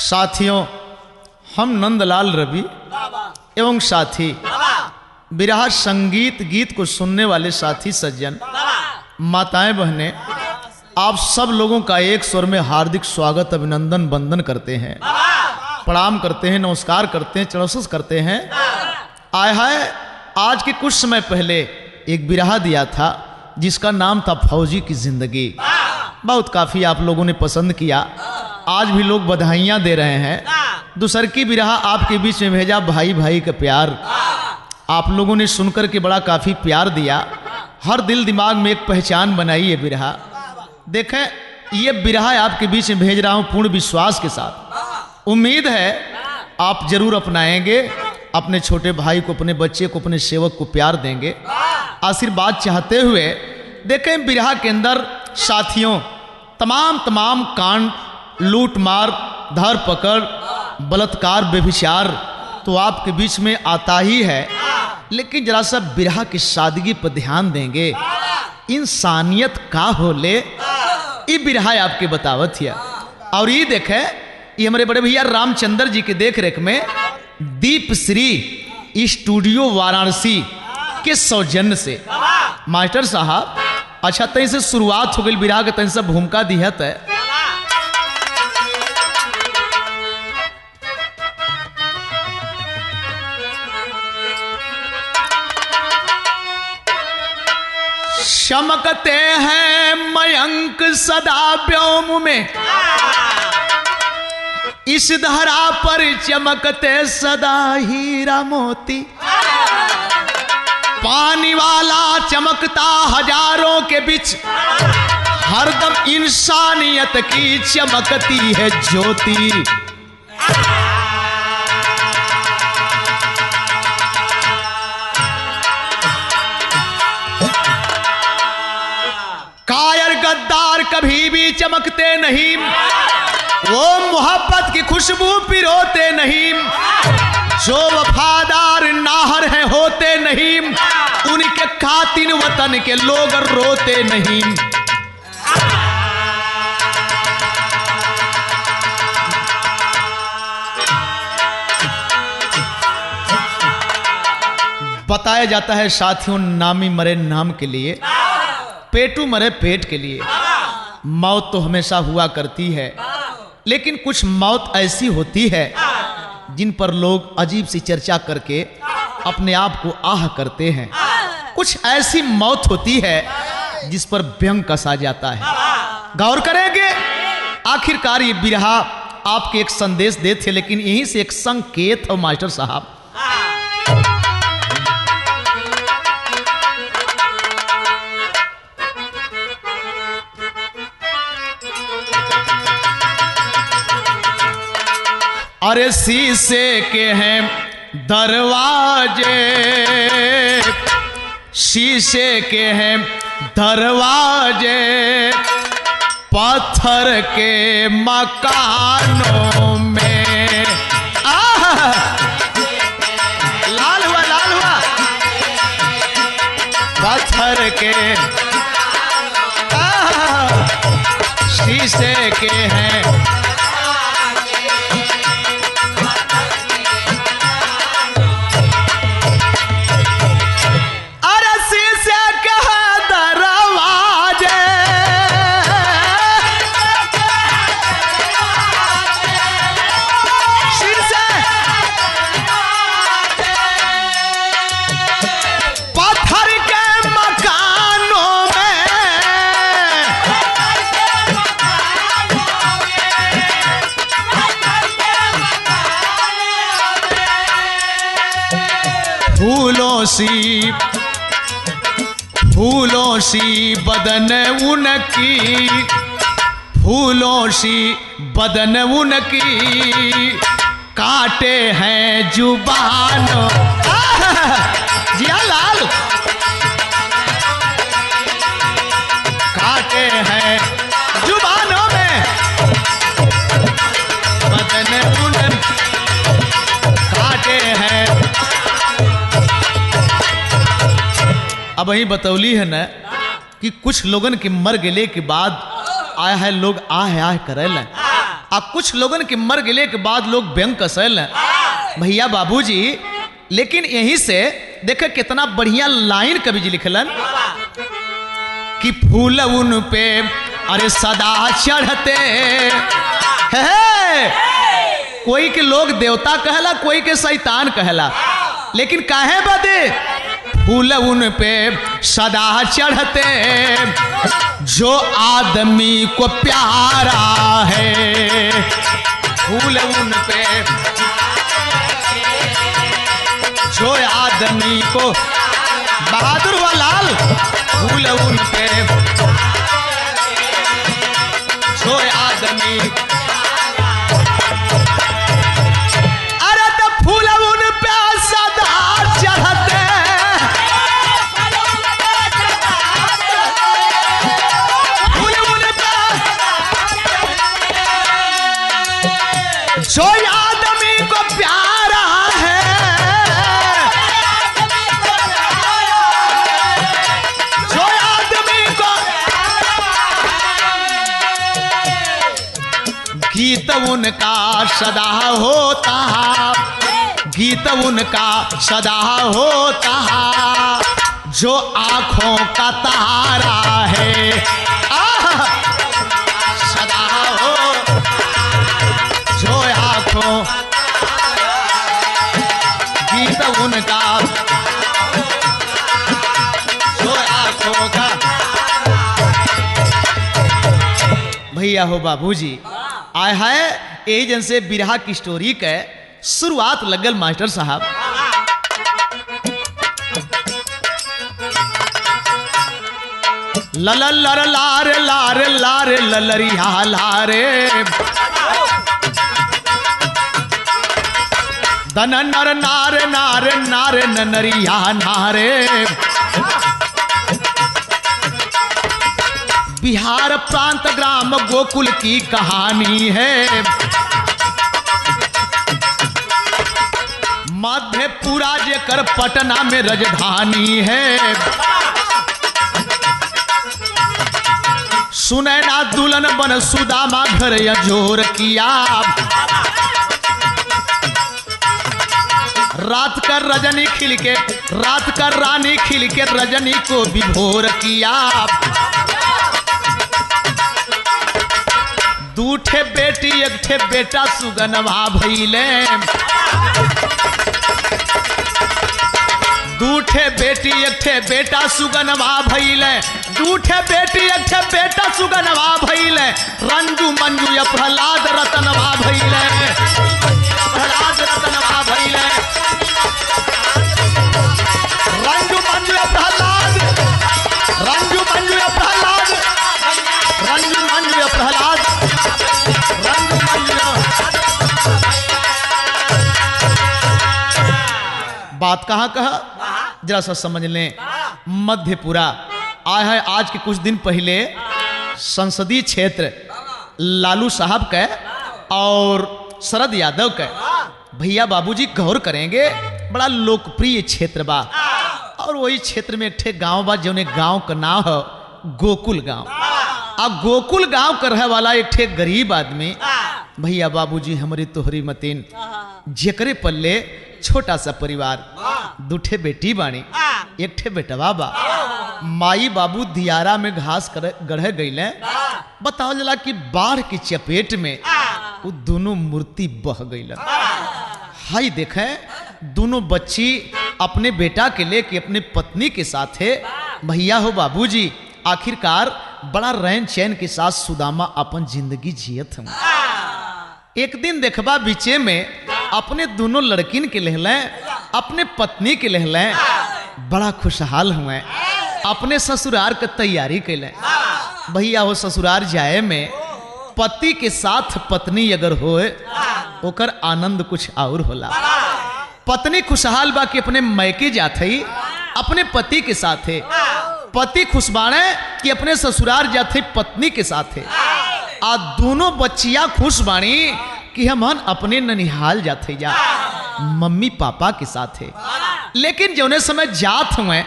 साथियों, हम नंदलाल रवि एवं साथी बिरहा संगीत गीत को सुनने वाले साथी सज्जन, माताएं बहनें, आप सब लोगों का एक स्वर में हार्दिक स्वागत, अभिनंदन, वंदन करते हैं, प्रणाम करते हैं, नमस्कार करते हैं, चरणस्पर्श करते हैं। आय हाय, आज के कुछ समय पहले एक बिरहा दिया था जिसका नाम था फौजी की जिंदगी। बहुत काफ़ी आप लोगों ने पसंद किया, आज भी लोग बधाइयाँ दे रहे हैं। दूसर की बिरहा आपके बीच में भेजा, भाई भाई का प्यार, आप लोगों ने सुनकर के बड़ा काफ़ी प्यार दिया। हर दिल दिमाग में एक पहचान बनाई ये बिरहा। देखें, ये बिरहा आपके बीच में भेज रहा हूँ पूर्ण विश्वास के साथ। उम्मीद है आप जरूर अपनाएंगे, अपने छोटे भाई को, अपने बच्चे को, अपने सेवक को प्यार देंगे, आशीर्वाद चाहते हुए। देखें, बिरहा के अंदर साथियों तमाम कांड, लूट मार, धर पकड़, बलात्कार, व्यभिचार तो आपके बीच में आता ही है, लेकिन जरा सा बिरहा की सादगी पर ध्यान देंगे। इंसानियत का होले ये बिरहा आपके बतावत है। और ये देखें, ये हमारे बड़े भैया रामचंद्र जी के देख रेख में दीप श्री स्टूडियो वाराणसी के सौजन्य से मास्टर साहब, अच्छा तहीं से शुरुआत हो गई बिरहा के, तहीं से भूमिका दिहत है। चमकते हैं मयंक सदा व्योम में, इस धरा पर चमकते सदा हीरा मोती। पानी वाला चमकता हजारों के बीच, हरदम इंसानियत की चमकती है ज्योति। कायर गद्दार कभी भी चमकते नहीं, वो मोहब्बत की खुशबू पिरोते नहीं। जो वफादार नाहर हैं होते नहीं, उनके खातिन वतन के लोग रोते नहीं। बताया जाता है साथियों, नामी मरे नाम के लिए, पेटू मरे पेट के लिए। मौत तो हमेशा हुआ करती है, लेकिन कुछ मौत ऐसी होती है जिन पर लोग अजीब सी चर्चा करके अपने आप को आह करते हैं। कुछ ऐसी मौत होती है जिस पर व्यंग कसा जाता है। गौर करेंगे, आखिरकार ये बिरहा आपके एक संदेश दे थे, लेकिन यहीं से एक संकेत हो मास्टर साहब। अरे शीशे के हैं दरवाजे, शीशे के हैं दरवाजे, पत्थर के मकानों में। लाल हुआ पत्थर के, शीशे के हैं। फूलों सी बदन उनकी, फूलों सी बदन उनकी, काटे हैं जुबानों। जिया लाल, काटे हैं जुबानों में, बदन उनकी, काटे हैं। अब वही बतौली है न कि कुछ लोगन के मर गए के बाद आया है लोग आह आह करे। आ कुछ लोगन के मर गए के बाद लोग व्यंग कसल भैया बाबूजी। लेकिन यहीं से देखे कितना बढ़िया लाइन कवि जी लिखलन कि फूल उन पे अरे सदा चढ़ते है। कोई के लोग देवता कहला, कोई के शैतान कहला, लेकिन काहे बदे फूल उन पे सदा चढ़ते जो आदमी को प्यारा है। फूल उन पे जो आदमी को, बहादुर व लाल, फूल उन पे जो आदमी, अरे तो फूल उन पे सदा चढ़ते फूल उन पे जो आदमी को प्यारा है। जो आदमी को गीत उनका सदा होता, गीत उनका सदा होता जो आंखों का तारा है। सदा हो जो आंखों, गीत उनका जो आंखों का। भैया हो बाबूजी, आय है यही जन से बिरहा की स्टोरी के शुरुआत लगल मास्टर साहब। लल लर लार लार लार ललरिया लारे दन नर नार नार नार नरिया नारे। बिहार प्रांत ग्राम गोकुल की कहानी है। मधेपुरा जेकर पटना में राजधानी है। सुनैना दुल्हन बन सुदामा घर यजोर किया। रात कर रजनी खिल के, रात कर रानी खिल के रजनी को विभोर किया। दूठे बेटी एक ठे बेटा सुगनवा भइले। दूठे बेटी एक ठे बेटा सुगनवा भइले। दूठे बेटी एक ठे बेटा सुगनवा भइले। रंजू मंजू या प्रहलाद रतनवा भइले। प्रहलाद रतनवा भइले। रंजू मंजू या प्रहलाद, रंजू मंजू या प्रहलाद, रंजू मंजू या प्रहलाद, रंजू मंजू। बात कहाँ कहा जरा सा समझ लें। मधेपुरा आया है आज के कुछ दिन पहले संसदीय क्षेत्र लालू साहब के और शरद यादव के। भैया बाबूजी गौर करेंगे, बड़ा लोकप्रिय क्षेत्र बा। और वही क्षेत्र में एक ठे गांव बा जौने गांव का नाम है गोकुल गांव। आ गोकुल गांव का रहे वाला एक ठे गरीब आदमी भैया बाबूजी हमारी तोहरी मतीन, जेकरे पल्ले छोटा सा परिवार, दूठे बेटी बाणी, एक ठे बेटवा बा। माई बाबू दियारा में घास गढ़े गईले। बताओ जला कि बाढ़ की चपेट में वो दोनों मूर्ति बह गईलन। हाय देखे दोनों बच्ची अपने बेटा के लेके अपने पत्नी के साथ है। भैया हो बाबूजी आखिरकार बड़ा रैन चैन के साथ सुदामा अपन जिंदगी जियत हूँ। एक दिन देखबा बीचे में अपने दोनों लड़किन के लहले, अपने पत्नी के लहले, बड़ा खुशहाल हुए। अपने ससुराल के तैयारी कैले। भैया हो ससुराल जाए में पति के साथ पत्नी अगर होए ओकर आनंद कुछ और होला। पत्नी खुशहाल बा कि अपने मैके जाते ही अपने पति के साथ है। पति खुशबाणे कि अपने ससुराल जाते पत्नी के साथ है। आ दोनों बच्चियां खुश बाणी कि हम अपने ननिहाल जाते जा मम्मी पापा के साथ है। लेकिन जौने समय जात हुए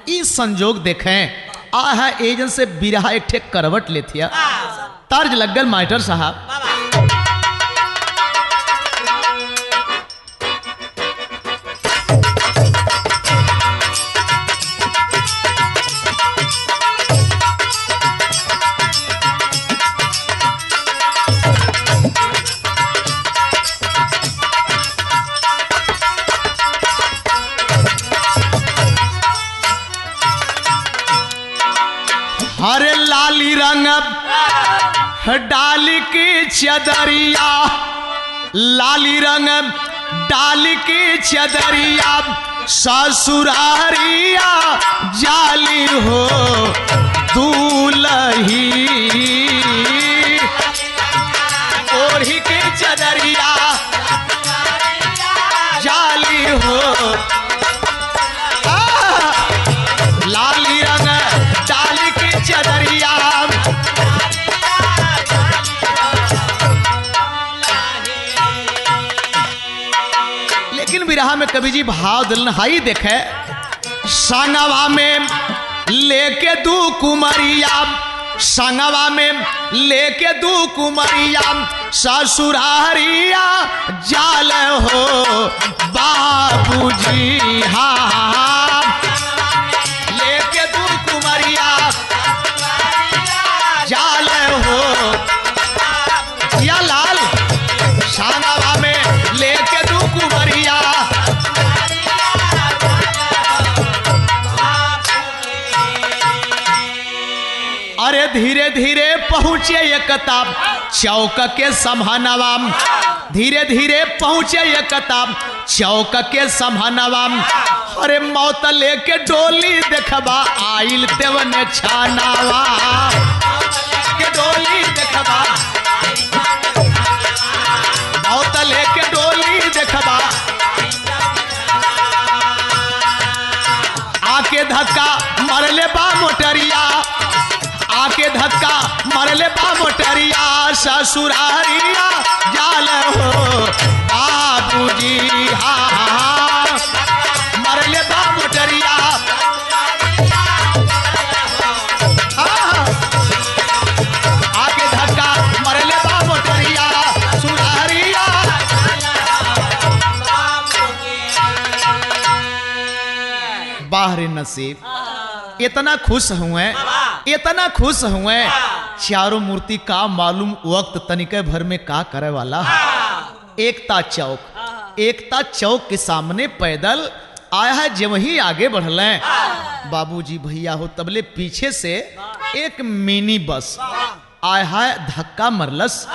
ई संजोग देखें आ है एजन से बिरहा एक ठे करवट लेथिया। तर्ज लग गल मास्टर साहब। रंग डाल के चदरिया, लाली रंग डाल के चदरिया, ससुरारिया जाली हो दूल्ही, ओढ़ी के चदरिया जाली हो, लाली रंग डाल के चदरिया। लेकिन विरहा में कवि जी भाव दिलन हाई देखे, संगवा में लेके दू कुमरिया, संगवा में लेके दू कुमरिया, ससुरारिया जाल हो बाबूजी, हाँ लेके दू कुमरिया जाल हो, या लाल संगवा में लेके दू कुमरिया। अरे धीरे धीरे पहुंचे एकता चौक के समहनवा, धीरे धीरे पहुंचे एकता चौक के समहनवा, अरे मौत लेके डोली देखबा आइल तेवने छानावा, के डोली देखबा मौत लेके डोली देखबा, आके धक्का मरले बा मोटरिया, आके धक्का मरले बा मोटरिया, ससुरारिया जाल हो बाबूजी, हाँ मरले बा मोटरिया, आके धक्का मरले बा मोटरिया, सुरारिया। बाहर नसीब इतना खुश हुए, इतना खुश हुए, चारों मूर्ति का मालूम वक्त तनिके भर में का करे वाला। एकता चौक, एकता चौक के सामने पैदल आया है, जब वही आगे बढ़ल बाबूजी भैया हो तबले पीछे से एक मिनी बस आया है, धक्का मरलस,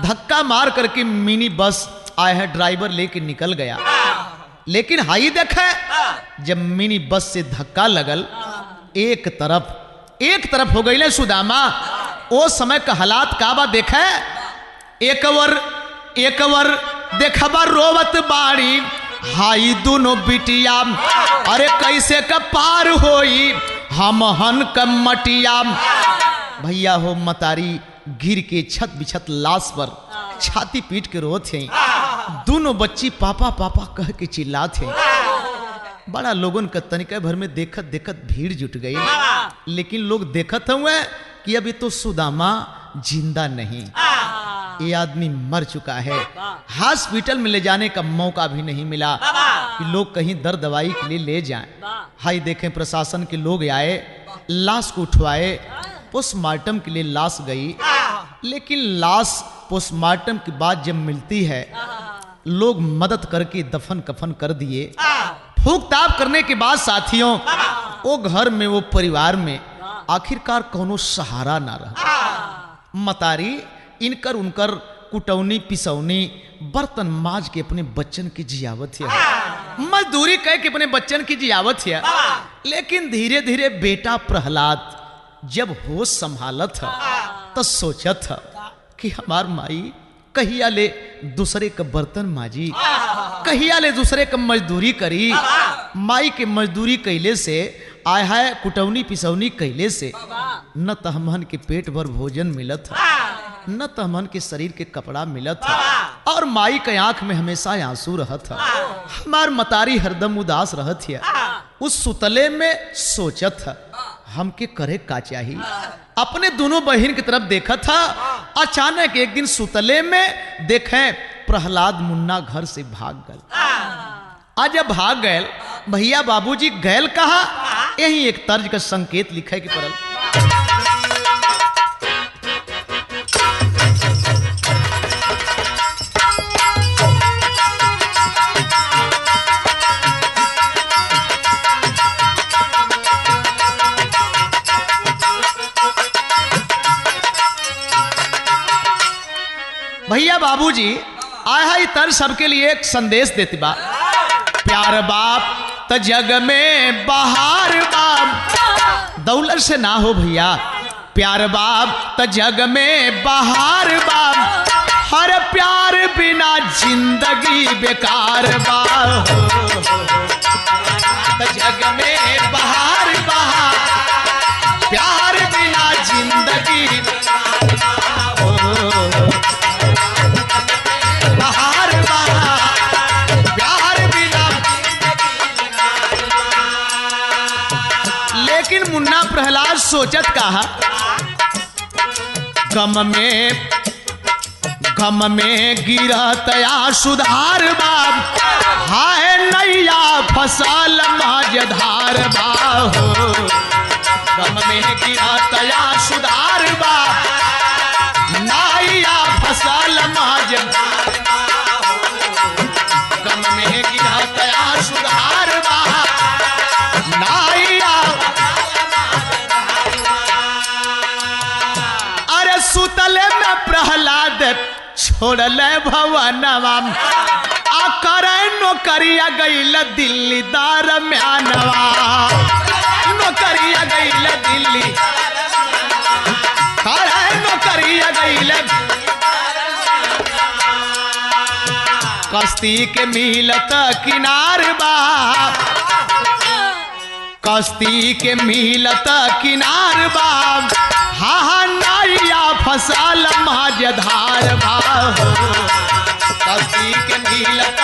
धक्का मार करके मिनी बस आया है, ड्राइवर लेके निकल गया। लेकिन हाई देखे जब मिनी बस से धक्का लगल, एक तरफ हो गई सुदामा, ओ समय का हालात काबा देखे, एक वर देखबा रोवत बाड़ी हाई दोनों बिटिया, अरे कैसे का पार होई हम हन कमटिया। भैया हो मतारी गिर के छत बिछत लाश पर छाती पीट के रोत हैं, दोनों बच्ची पापा पापा कह के चिल्लाते हैं। बड़ा लोगन का तनिका भर में देखत देखत भीड़ जुट गई, लेकिन लोग देखत हुए कि अभी तो सुदामा जिंदा नहीं, ये आदमी मर चुका है। हॉस्पिटल में ले जाने का मौका भी नहीं मिला कि लोग कहीं दर्द दवाई के लिए ले जाएं। हाई देखें प्रशासन के लोग आए, लाश को उठवाए, पोस्टमार्टम के लिए लाश गई, लेकिन लाश पोस्टमार्टम के बाद जब मिलती है लोग मदद करके दफन कफन कर दिए। फूक ताप करने के बाद साथियों वो घर में वो परिवार में आखिरकार कोनो सहारा ना रहा। मतारी इनकर उनकर कुटौनी पिसौनी बर्तन माज के अपने बच्चन की जियावत है, मजदूरी कह के अपने बच्चन की जियावत है। लेकिन धीरे धीरे बेटा प्रहलाद जब होश संभालत है तो सोचत है कि हमार माई कहिया ले दूसरे का बर्तन माजी, कहिया ले दूसरे का मजदूरी करी। माई के मजदूरी कैले से आय है, कुटौनी पिसौनी कैले से न तो हमहन के पेट भर भोजन मिलत है, न तो हमहन के शरीर के कपड़ा मिलत है, और माई के आंख में हमेशा आंसू रहत है। हमार मतारी हरदम उदास रहत है। उस सुतले में सोचत है हमके करे का चाहिए। अपने दोनों बहन की तरफ देखा था। अचानक एक दिन सुतले में देखे प्रहलाद मुन्ना घर से भाग गए। आज जब भाग गए भैया बाबूजी गैल कहा, यही एक तर्ज का संकेत लिखे कि पड़ल। भैया बाबूजी आय है तर सबके लिए एक संदेश देती बा। प्यार बाप त जग में बहार बाप, दौलत से ना हो भैया। प्यार बाप त जग में बहार बाप, हर प्यार बिना जिंदगी बेकार बाप। त जग में बहार बहार, प्यार बिना जिंदगी बहार बहार, प्यार बिना। लेकिन मुन्ना प्रहलाद सोचत कहा, गम में गिरतया सुधार बाप, हाय नैया फसल मझधार बाहो। गम में गिरतया सुधार बाप, नैया फसल मझधार बाहो। गम में गिरतया सुधार बाप, नैया। अरे सुतले में प्रहलाद छोड़ले भवनवा, आ करे नौकरिया गईल दिल्ली दरम्यानवा। नौकरिया गईल दिल्ली, करे नौकरिया गईल। कश्ती के मिलत किनार बा, कश्ती के मिलत किनार बा, हा नैया फसल मझधार बाहो। कश्ती के मिलत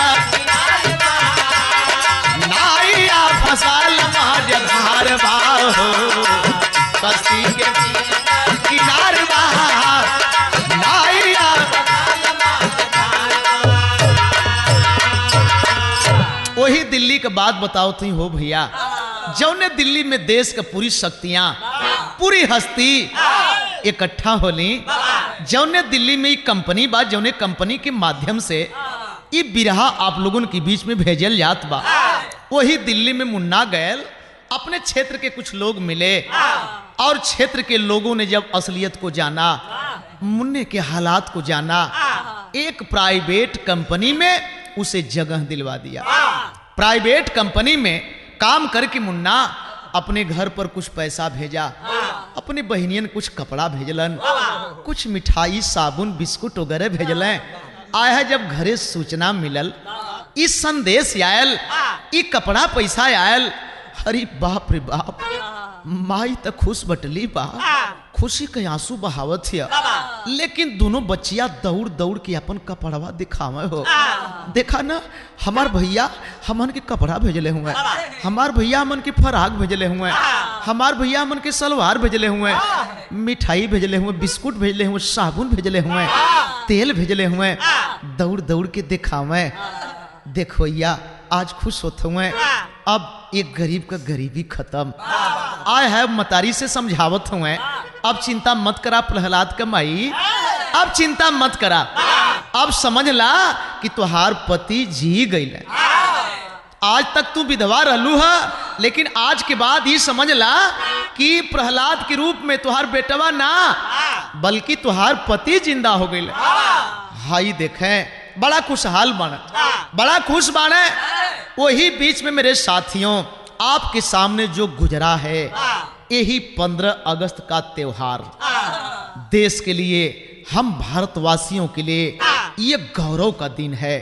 नैया फसल मझधार बाहो। कश्ती के किनार बा, नैया। वही दिल्ली के बात बताओ तुम हो भैया, जौने दिल्ली में देश के पूरी शक्तियां, पूरी हस्ती इकट्ठा होली। जौने दिल्ली में कंपनी बा, जौने कंपनी के माध्यम से ये बिरहा आप लोगों के बीच में भेजल जात बा। वही दिल्ली में मुन्ना गैल, अपने क्षेत्र के कुछ लोग मिले और क्षेत्र के लोगों ने जब असलियत को जाना, मुन्ने के हालात को जाना, एक प्राइवेट कंपनी में उसे जगह दिलवा दिया। प्राइवेट कंपनी में काम करके मुन्ना अपने घर पर कुछ पैसा भेजा, अपने बहनियन कुछ कपड़ा भेजलन, कुछ मिठाई साबुन बिस्कुट वगैरह भेजलें। आया जब घरे सूचना मिलल, इस संदेश आयल, ई कपड़ा पैसा आयल, अरे बाप रे बाप, माई तो खुश बटली बा, खुशी के आंसू बहावत है। लेकिन दोनों बच्चियां दौड़ दौड़ के अपन कपड़वा दिखावे हो। देखा ना हमार भैया हमन के कपड़ा भेजले हुए, हमार भैया हमन के फराक भेजले हुए, हमार भैया हमन के सलवार भेजले हुए, मिठाई भेजले हुए, बिस्कुट भेजले हुए, साबुन भेजले हुए, तेल भेजले हुए। दौड़ दौड़ के दिखावे, देखो भैया आज खुश होते हुए, अब एक गरीब का गरीबी खत्म। आय है मतारी से समझावत हुए, अब चिंता मत करा प्रहलाद का माई, अब चिंता मत करा, अब समझ ला कि तुहार पति जी गई। आज तक तू विधवा रहलू है, लेकिन आज के बाद ही समझ ला कि प्रहलाद के रूप में तुहार बेटवा ना बल्कि तुहार पति जिंदा हो गई। हाई देखें बड़ा खुशहाल बने, बड़ा खुश बने। वही बीच में मेरे साथियों आपके सामने जो गुजरा है, यही 15 अगस्त का त्योहार देश के लिए, हम भारतवासियों के लिए ये गौरव का दिन है,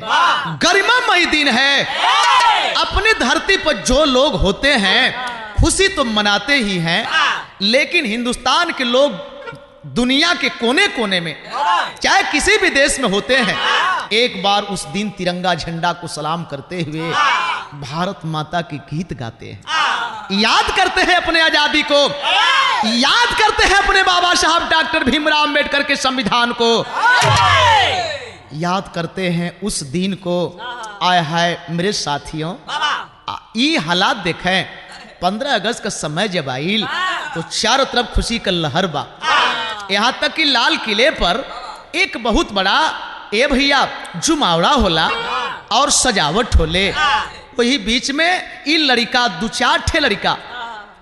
गरिमामय दिन है। अपनी धरती पर जो लोग होते हैं खुशी तो मनाते ही हैं, लेकिन हिंदुस्तान के लोग दुनिया के कोने कोने में चाहे किसी भी देश में होते हैं, एक बार उस दिन तिरंगा झंडा को सलाम करते हुए भारत माता के गीत गाते हैं, याद करते हैं अपने आजादी को, याद करते हैं अपने बाबा साहब डॉक्टर भीमराव अंबेडकर के संविधान को, याद करते हैं उस दिन को। आय हाय मेरे साथियों, ये हालात देखें, 15 अगस्त का समय जब आइल तो चारों तरफ खुशी का लहर बा। यहाँ तक कि लाल किले पर एक बहुत बड़ा ए भैया जुमावड़ा होला और सजावट होले। वही बीच में ये लड़का 2-4 ठे लड़का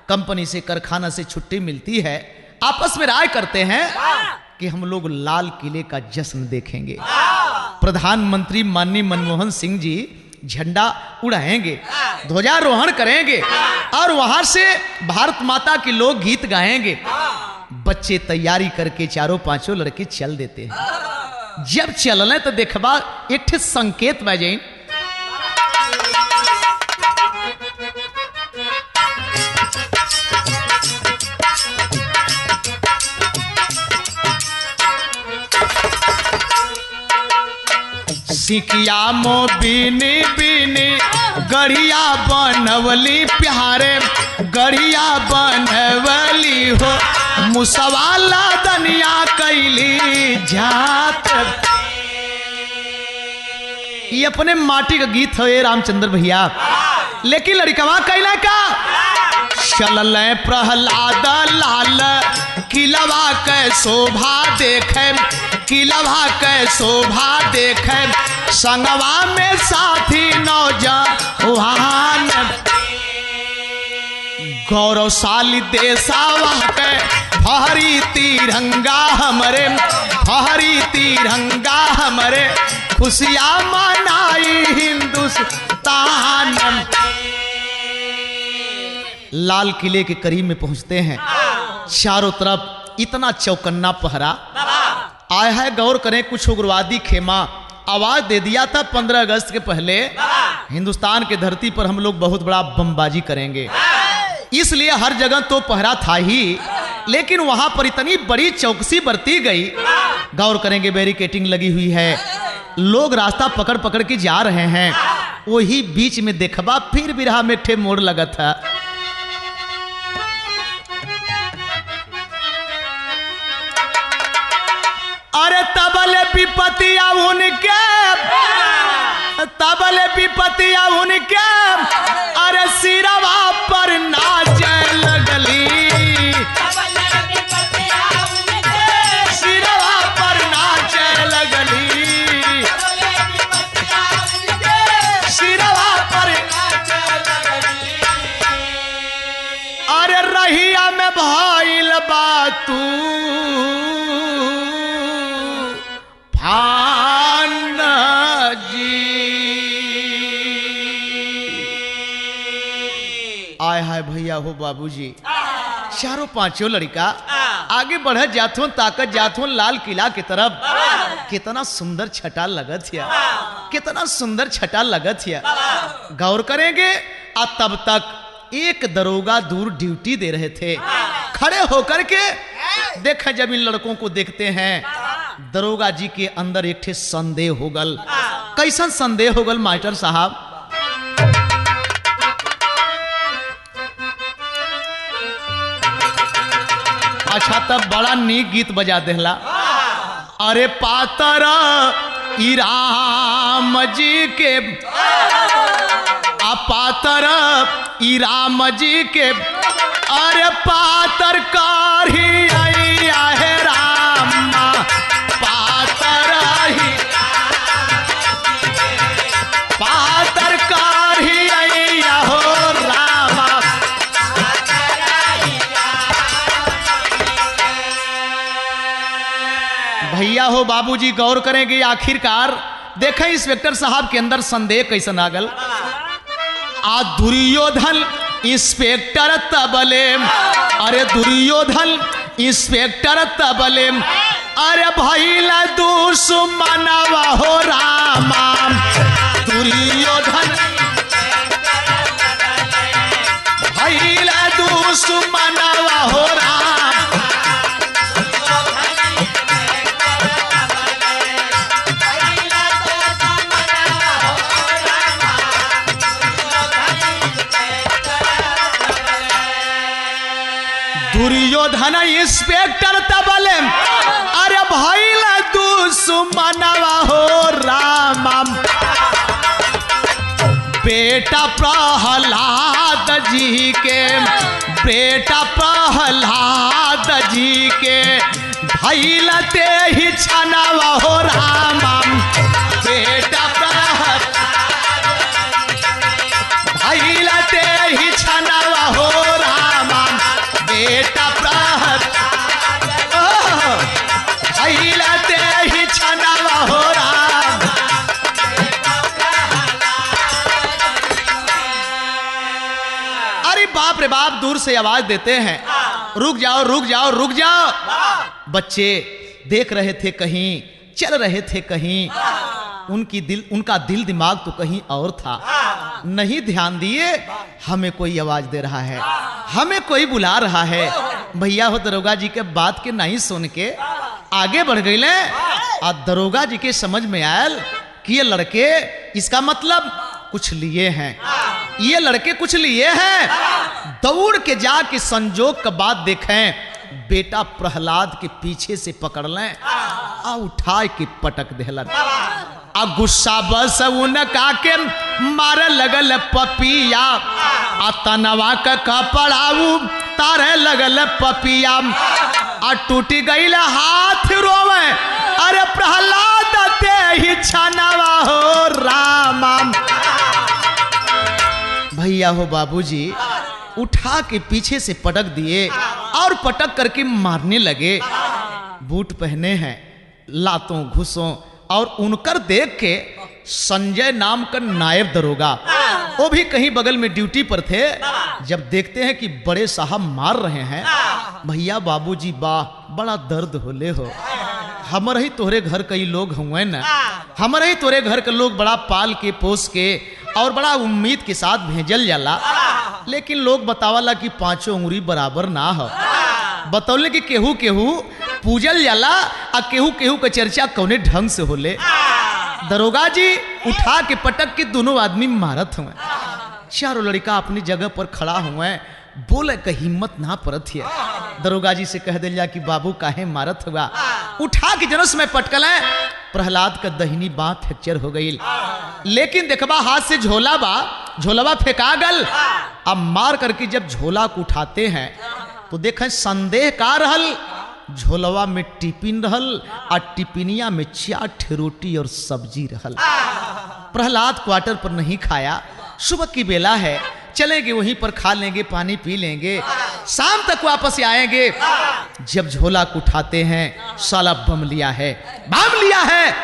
कंपनी से कारखाना से छुट्टी मिलती है, आपस में राय करते हैं कि हम लोग लाल किले का जश्न देखेंगे। प्रधानमंत्री माननीय मनमोहन सिंह जी झंडा उड़ाएंगे, ध्वजारोहण करेंगे और वहां से भारत माता के लोग गीत गाएंगे। बच्चे तैयारी करके चारों पांचों लड़के चल देते हैं। जब चलने तो देखबा एक ठे संकेत बजे, सिकिया मो बीनी बीनी गढ़िया बनवली प्यारे, गढ़िया बनवली हो मुसवाला दनिया कैली जात। ये अपने माटी का गीत है रामचंद्र भैया, लेकिन लड़कवा कैला का चलल प्रहलाद लाल किलवा के शोभा देखे, किलवा के शोभा देखे संगवा में साथी नौजवान। गौरवशाली देशवा के फहरी तिरंगा हमरे, फहरी तिरंगा हमरे खुशियाँ मनाई हिंदुस्तान। लाल किले के करीब में पहुंचते हैं, चारों तरफ इतना चौकन्ना पहरा आया है। गौर करें, कुछ उग्रवादी खेमा आवाज दे दिया था 15 अगस्त के पहले हिंदुस्तान के धरती पर हम लोग बहुत बड़ा बमबाजी करेंगे, इसलिए हर जगह तो पहरा था ही, लेकिन वहां पर इतनी बड़ी चौकसी बरती गई। गौर करेंगे, बैरिकेटिंग लगी हुई है, लोग रास्ता पकड़ पकड़ के जा रहे हैं। वही बीच में देखबा फिर बिरहा में ठे मोड़ लगा था। अरे तबले विपतिया उनके, तबले विपतिया उनके, अरे सिरवा पर नाचे लगली, सिरवा पर नाचे लगली, सिरवा पर नाचे लगली। अरे रहिया में भइल बातू आय हाय भैया हो बाबूजी, चारों पांचों लड़का आगे बढ़ जाथों, ताकत जाथों लाल किला की तरफ। कितना सुंदर छटा लगत है, कितना सुंदर छटा लगत है। गौर करेंगे, आ तब तक एक दरोगा दूर ड्यूटी दे रहे थे। खड़े होकर के देखें, जब इन लड़कों को देखते हैं, दरोगा जी के अंदर एक ठे संदेह हो गल। कैसा संदेह हो गल मास्टर साहब? अच्छा, तब बड़ा नीक गीत बजा देला। अरे पातर ई राम जी के, आ पातर ई राम जी के, अरे पातर कारी आया है रामा, पातर ही पातर कारी आया हो रामा। भैया हो बाबूजी, गौर करेंगे, आखिरकार देखें इंस्पेक्टर साहब के अंदर संदेह कैसा नागल। आ दुर्योधन इंस्पेक्टर तबले, अरे दुर्योधन इंस्पेक्टर तबले, अरे भैला दुश्मनवा हो रामा। दुर्योधन भैला दुश्मनवा हो राम। दुर्योधन इंस्पेक्टर तबले, अरे भैला दुश्मनवा हो राम। बेटा प्रहलाद जी के, बेटा प्रहलाद जी के भैला ते ही छनवा हो राम। बेटा प्रहलाद भैला ते ही छनवा हो राम। बेटा प्रहलाद अरे बाप रे बाप, दूर से आवाज देते हैं, रुक जाओ रुक जाओ रुक जाओ। बच्चे देख रहे थे कहीं, चल रहे थे कहीं, उनका दिल दिमाग तो कहीं और था, नहीं ध्यान दिए। हमें कोई आवाज दे रहा है, हमें कोई बुला रहा है। भैया हो दरोगा जी के बात के नहीं सुन के आगे बढ़ गए। और दरोगा जी के समझ में आयल कि ये लड़के, इसका मतलब कुछ लिए हैं, ये लड़के कुछ लिए हैं। दौड़ के जाके संजोग का बात देखें, बेटा प्रहलाद के पीछे से पकड़ लें आ उठा के पटक देलन। आ गुस्सा बस उनका के मारे लगल पपिया, आ तनवा का कपड़ाऊ तारे लगल पपिया, आ टूटी गईल हाथ रोवे, अरे प्रहलाद ते ही छनवा हो रामा। भैया हो बाबूजी उठा के पीछे से पटक दिए और पटक करके मारने लगे। बूट पहने हैं, लातों घुसों, और उनकर देख के संजय नाम का नायब दरोगा, वो भी कहीं बगल में ड्यूटी पर थे। जब देखते हैं कि बड़े साहब मार रहे हैं, भैया बाबूजी वाह बड़ा दर्द होले हो। हमारे ही तोहरे घर कई लोग हुए न, हमारे ही तोहरे घर के लोग बड़ा पाल के पोस के और बड़ा उम्मीद के साथ भेजल जाला, लेकिन लोग बतावाला कि पांचों उंगली बराबर ना हो। बतौले कि केहू केहू पूजल जाला आ केहू केहू का चर्चा कौने ढंग से होले। दरोगा जी उठा के पटक के दोनों आदमी मारत हुए। चारों लड़का अपनी जगह पर खड़ा हुए, बोले का हिम्मत ना परत है। दरोगा जी से कह दिया कि बाबू काहे मारत हुआ। उठा के जनस में पटकल है, प्रहलाद का दहिनी बाँ फ्रैक्चर हो गई, लेकिन देखबा हाथ से झोलावा फेंका गल। अब मार करके जब झोला को उठाते हैं तो देखें संदेह का रहल, झोलवा में टिफिन रहल और टिफिनिया में 4 रोटी और सब्जी रहल। प्रहलाद क्वार्टर पर नहीं खाया, सुबह की बेला है, चलेंगे वहीं पर खा लेंगे, पानी पी लेंगे, शाम तक वापस आएंगे। जब झोला को उठाते हैं, साला बम लिया है,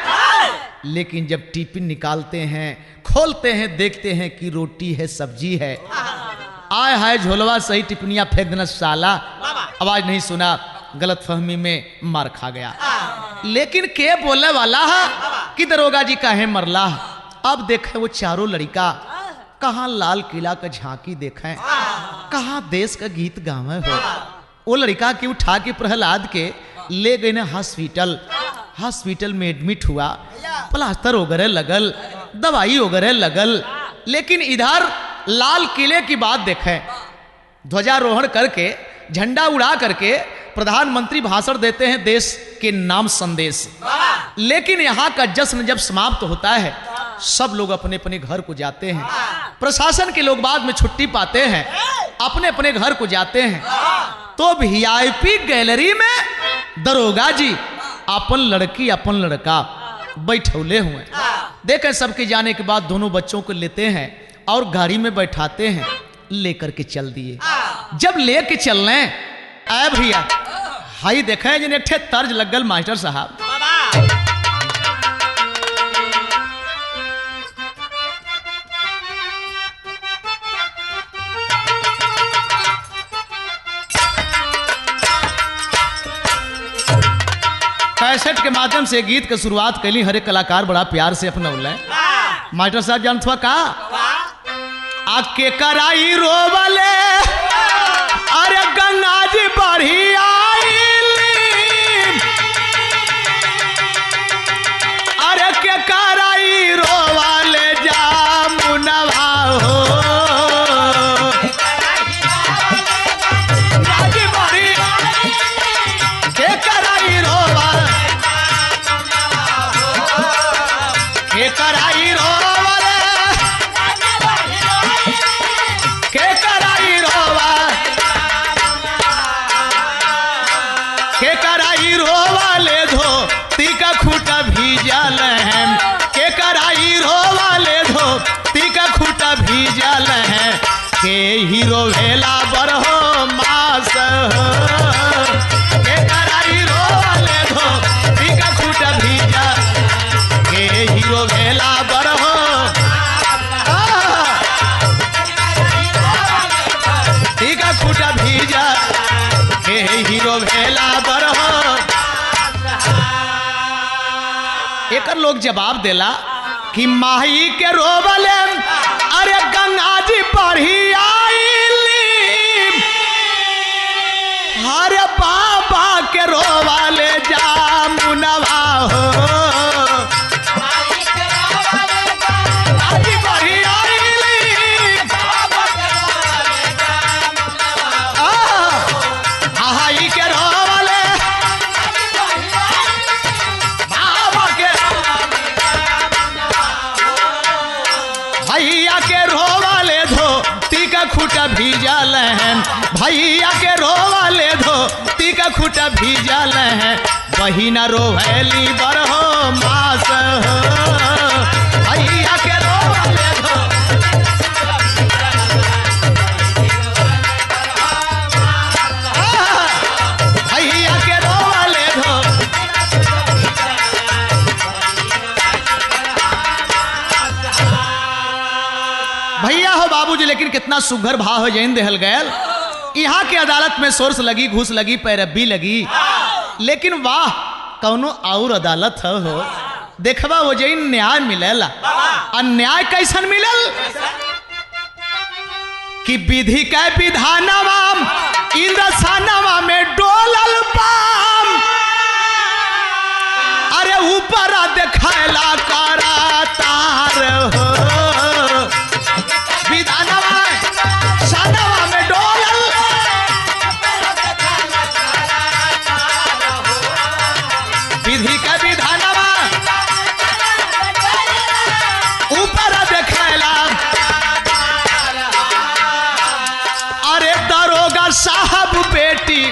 लेकिन जब टिफिन निकालते हैं, खोलते हैं, देखते हैं कि रोटी है, सब्जी है। आय हाय झोलवा सही टिफिनिया फेंक देना साला। आवाज नहीं सुना, गलत फहमी में मार खा गया। लेकिन के बोले वाला है कि दरोगा जी काहे मरला। अब देखे वो चारों लड़का कहाँ लाल किला का झांकी देखें, कहाँ देश का गीत गावे हो। वो लड़का के उठा के प्रहलाद के ले गए ना हॉस्पिटल में एडमिट हुआ, प्लास्टर वगैरह लगल, दवाई वगैरह लगल। लेकिन इधर लाल किले की बात देखें, ध्वजारोहण करके झंडा उड़ा करके प्रधानमंत्री भाषण देते हैं देश के नाम संदेश। लेकिन यहाँ का जश्न जब समाप्त होता है, सब लोग अपने अपने घर को जाते हैं। प्रशासन के लोग बाद में छुट्टी पाते हैं, अपने अपने घर को जाते हैं। तो वीआईपी गैलरी में दरोगा जी अपन लड़की अपन लड़का बैठौले हुए। देखें सबके जाने के बाद दोनों बच्चों को लेते हैं और गाड़ी में बैठाते हैं, लेकर के चल दिए। जब लेके चल रहे आए भैया, हाई देखें जिन एक तर्ज लगल मास्टर साहब। कैसेट के माध्यम से गीत की शुरुआत कैली, हर एक कलाकार बड़ा प्यार से अपनौले। मास्टर साहब जानत हुआ का आके कराई रोवले, अरे गंगा जी बढ़ी आईली, अरे के कराई रोवले जामुनवा हो, के कराई रोवा, के कराई रोवले, के कराई रोवा, के कराई रोवाले धोती का खूटा भीजल है, के कराई रोवाले धोती का खूटा भीजल है, के हीरो भेला बरहो मास, के कराई रोवाले धोती का खूटा भीजल, के हीरो भेला बरहो। भतीजा हे हीरो भेला बर हो। एक लोग जवाब देला कि माही के रोवले अरे गंगा जी पढ़ी आईली, अरे बाबा के रोवले जामुनवा हो। भैया के रोवाले धोती का खूटा भीजल है, भैया के रोवाले धोती का खूटा भीजल है, बहिना रोवैली बरहो मास हो। भैया के रोवाले भैया के रोवाले धो भैया हो बाबूजी, लेकिन कितना सुघर भाव हो जैन देहल गयल। यहाँ के अदालत में सोर्स लगी, घूस लगी, पैरबी लगी, लेकिन वाह कौनो और अदालत हो देखबा वो जैन न्याय मिलेला। अन्याय कैसन मिलल कि विधि के विधानवा इंद्रसानवा में डोलल पाम, अरे ऊपर देखला करा तार हो। विधानवा सानवा में डोलल, विधि का विधानवा ऊपर देखला, अरे दरोगा साहब बेटी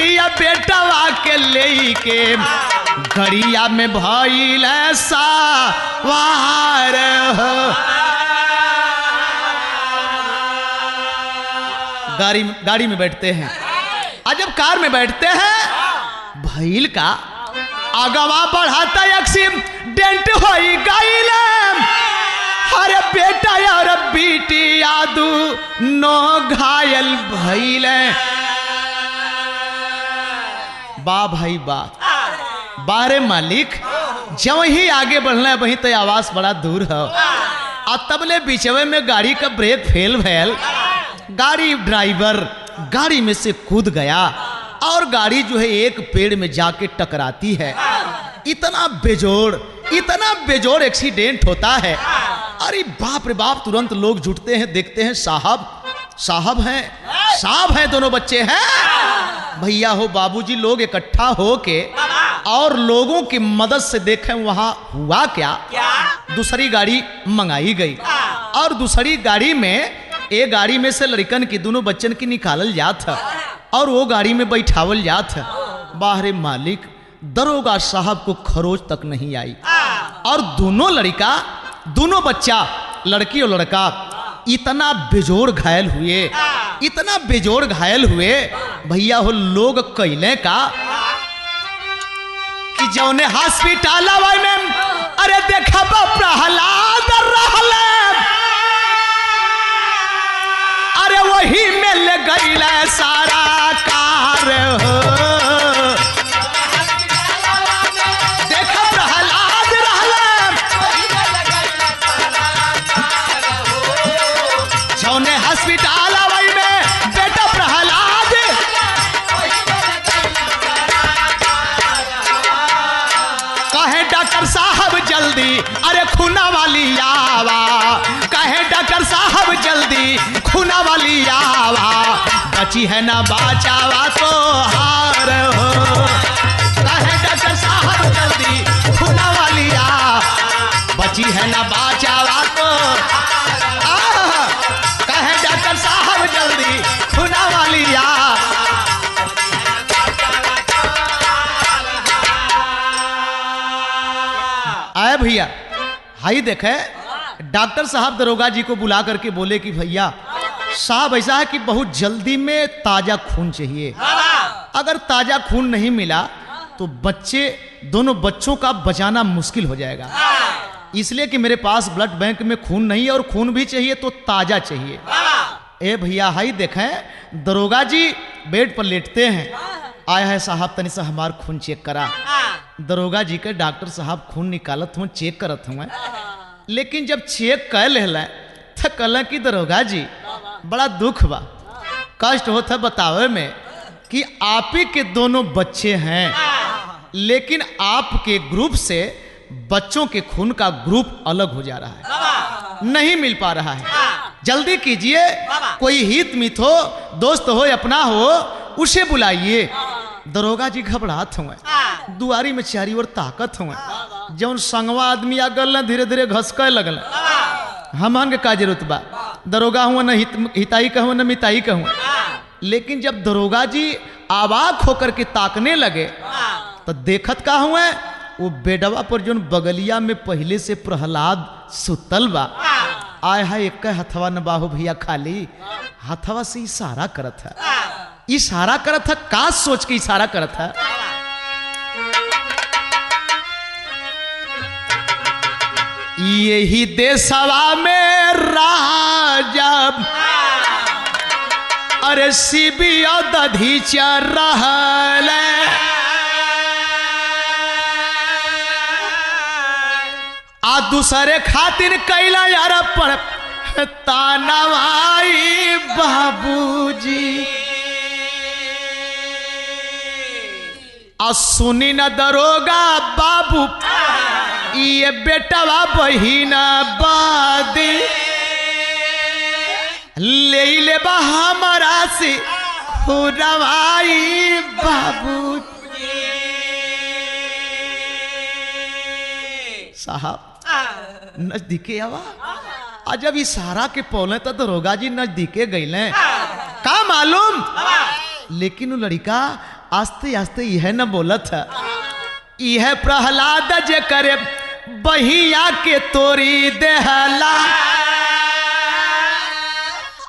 या बेटवा के ले के घड़िया में भइल सवार हो। गाड़ी में बैठते हैं, आज जब कार में बैठते हैं भइल का आगवा बढ़ाता एक्सीडेंट होई गईल, अरे बेटा और बेटी यादू नो घायल भइल। बा भाई बा बारे मालिक, जब ही आगे बढ़ना है वहीं तो आवाज बड़ा दूर है, और तबले बीचवे में गाड़ी का ब्रेक फेल भैल, गाड़ी ड्राइवर गाड़ी में से कूद गया और गाड़ी जो है एक पेड़ में जाके टकराती है। इतना बेजोड़ एक्सीडेंट होता है। अरे बाप रे बाप, तुरंत लोग जुटते हैं, देखते हैं साहब हैं दोनों बच्चे हैं। भैया हो बाबूजी लोग इकट्ठा होके और लोगों की मदद से देखें वहां हुआ क्या। दूसरी गाड़ी मंगाई गई और दूसरी गाड़ी में एक गाड़ी में से लड़कन की दोनों बच्चन की निकालल जात है और वो गाड़ी में बैठावल जात है। बाहरे मालिक दरोगा साहब को खरोच तक नहीं आई और दोनों बच्चा लड़की और लड़का इतना बेजोड़ घायल हुए भैया हो लोग कैले का कि जौने हॉस्पिटल में अरे देखा प्रहलाद रहले, अरे वही में ले गईल सारा कार हो। देखा प्रहलाद रहले, जौने हॉस्पिटल में बेटा प्रहलाद, कहे डॉक्टर साहब जल्दी अरे खूना वाली आवा, कहे डॉक्टर साहब जल्दी खूना वाली आवा, बची है ना बाचावा तो हार हो। कहे डॉक्टर साहब जल्दी खूना वाली आ, बची है ना बाचावा तो कहे डॉक्टर साहब जल्दी खूना वाली आ। आए भैया हाई देखे डॉक्टर साहब दरोगा जी को बुला करके बोले कि भैया साहब ऐसा है कि बहुत जल्दी में ताजा खून चाहिए, अगर ताजा खून नहीं मिला तो दोनों बच्चों का बचाना मुश्किल हो जाएगा, इसलिए कि मेरे पास ब्लड बैंक में खून नहीं है और खून भी चाहिए तो ताजा चाहिए। ए भैया हाई देखें, दरोगा जी बेड पर लेटते हैं। आया है साहब तनी सा हमार खून चेक करा। दरोगा जी के डॉक्टर साहब खून निकालत हुए, चेक करत हुए। लेकिन जब चेक कर ले तो कहला कि दरोगा जी बड़ा दुख बा, कष्ट होता बतावे में कि आप ही के दोनों बच्चे हैं, लेकिन आपके ग्रुप से बच्चों के खून का ग्रुप अलग हो जा रहा है, नहीं मिल पा रहा है। जल्दी कीजिए, कोई हित मित हो, दोस्त हो, अपना हो, उसे बुलाइए। दरोगा जी घबराहत हुए, दुआरी में चारी ओर ताकत हुए। जौन संगवा आदमी आ गल धीरे धीरे घसके लगल। हमन के का जरूरत बा, दरोगा हुआ न हिताई कहूँ न मिताई कहूँ। लेकिन जब दरोगा जी आवाक होकर के ताकने लगे तो देखत का हुए, वो बेडवा पर जोन बगलिया में पहले से प्रहलाद सुतल बा, आय है एक हथवा न बाहु भैया खाली, हथवा से इशारा करत है। इशारा करत है, का सोच के इशारा करत है? यही देशवा में राजा अरे शिबिया दधी चर रहल, आ दूसरे खातिर कैला यार पर तानवाई बाबूजी। आ सुनी न दरोगा बाबू ये बेटवा बहिना बादी ले ले बा हमारा से खुरवाई बाबू। साहब नजदीके आवा, आज जब इशारा के पौले तो दरोगा जी नजदीके गईले, का मालूम। लेकिन वो लड़का आस्ते आस्ते यह न बोलत है, यह प्रहलाद जे करे बहिया के तोरी देहला,